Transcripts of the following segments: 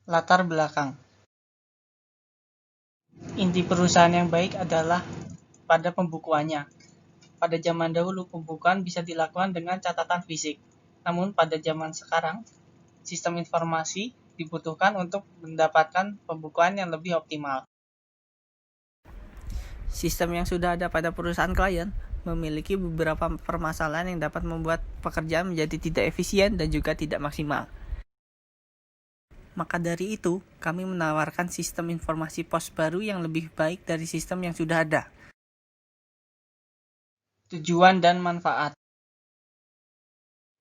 Latar belakang. Inti perusahaan yang baik adalah pada pembukuannya. Pada zaman dahulu, pembukuan bisa dilakukan dengan catatan fisik. Namun pada zaman sekarang, sistem informasi dibutuhkan untuk mendapatkan pembukuan yang lebih optimal. Sistem yang sudah ada pada perusahaan klien memiliki beberapa permasalahan yang dapat membuat pekerjaan menjadi tidak efisien dan juga tidak maksimal. Maka dari itu, kami menawarkan sistem informasi pos baru yang lebih baik dari sistem yang sudah ada. Tujuan dan manfaat.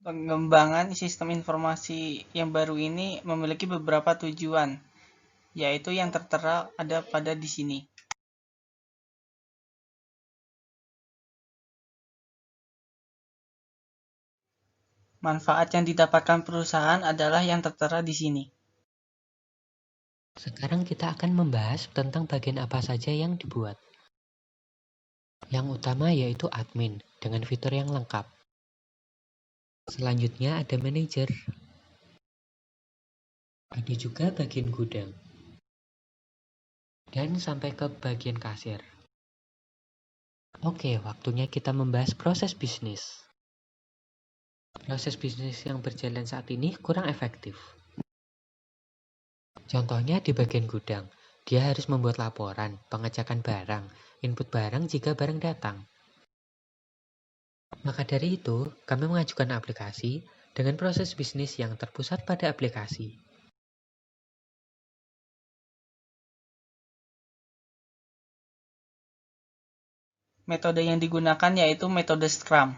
Pengembangan sistem informasi yang baru ini memiliki beberapa tujuan, yaitu yang tertera ada pada di sini. Manfaat yang didapatkan perusahaan adalah yang tertera di sini. Sekarang kita akan membahas tentang bagian apa saja yang dibuat. Yang utama yaitu admin dengan fitur yang lengkap. Selanjutnya ada manajer. Ada juga bagian gudang. Dan sampai ke bagian kasir. Oke, waktunya kita membahas proses bisnis. Proses bisnis yang berjalan saat ini kurang efektif. Contohnya di bagian gudang, dia harus membuat laporan, pengecekan barang, input barang jika barang datang. Maka dari itu, kami mengajukan aplikasi dengan proses bisnis yang terpusat pada aplikasi. Metode yang digunakan yaitu metode Scrum.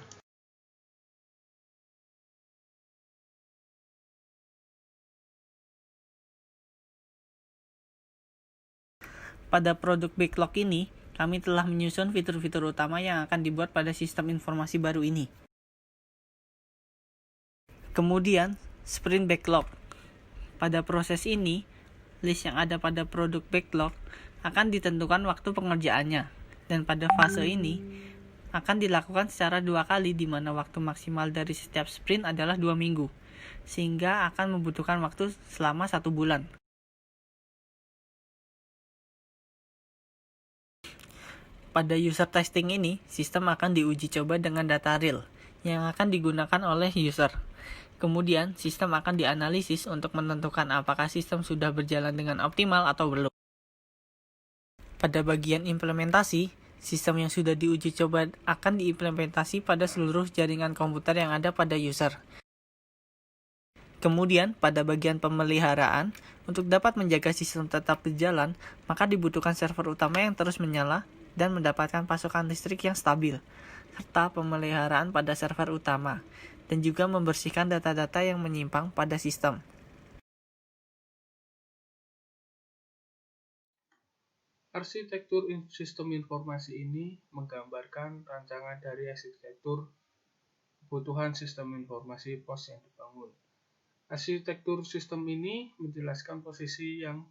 Pada produk backlog ini, kami telah menyusun fitur-fitur utama yang akan dibuat pada sistem informasi baru ini. Kemudian, sprint backlog. Pada proses ini, list yang ada pada produk backlog akan ditentukan waktu pengerjaannya. Dan pada fase ini, akan dilakukan secara 2 kali di mana waktu maksimal dari setiap sprint adalah 2 minggu. Sehingga akan membutuhkan waktu selama 1 bulan. Pada user testing ini, sistem akan diuji coba dengan data real yang akan digunakan oleh user. Kemudian, sistem akan dianalisis untuk menentukan apakah sistem sudah berjalan dengan optimal atau belum. Pada bagian implementasi, sistem yang sudah diuji coba akan diimplementasi pada seluruh jaringan komputer yang ada pada user. Kemudian, pada bagian pemeliharaan, untuk dapat menjaga sistem tetap berjalan, maka dibutuhkan server utama yang terus menyala dan mendapatkan pasokan listrik yang stabil, serta pemeliharaan pada server utama, dan juga membersihkan data-data yang menyimpang pada sistem. Arsitektur sistem informasi ini menggambarkan rancangan dari arsitektur kebutuhan sistem informasi pos yang dibangun. Arsitektur sistem ini menjelaskan posisi yang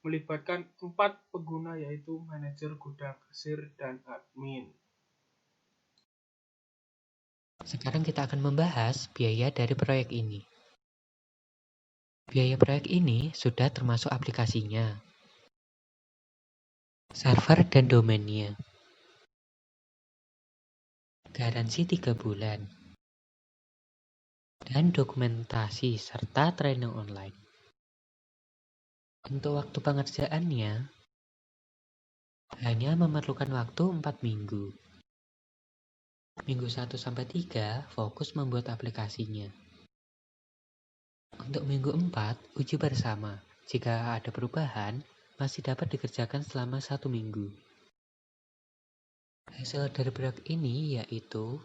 melibatkan 4 pengguna yaitu manajer, gudang, kasir, dan admin. Sekarang kita akan membahas biaya dari proyek ini. Biaya proyek ini sudah termasuk aplikasinya, server dan domainnya, garansi 3 bulan, dan dokumentasi serta training online. Untuk waktu pengerjaannya, hanya memerlukan waktu 4 minggu. Minggu 1-3 fokus membuat aplikasinya. Untuk minggu 4, uji bersama. Jika ada perubahan, masih dapat dikerjakan selama 1 minggu. Hasil dari proyek ini yaitu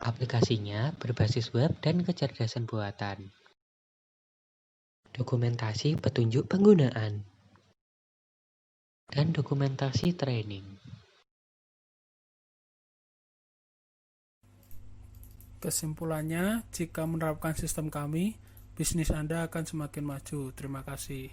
aplikasinya berbasis web dan kecerdasan buatan. Dokumentasi petunjuk penggunaan. Dan dokumentasi training. Kesimpulannya, jika menerapkan sistem kami, bisnis Anda akan semakin maju. Terima kasih.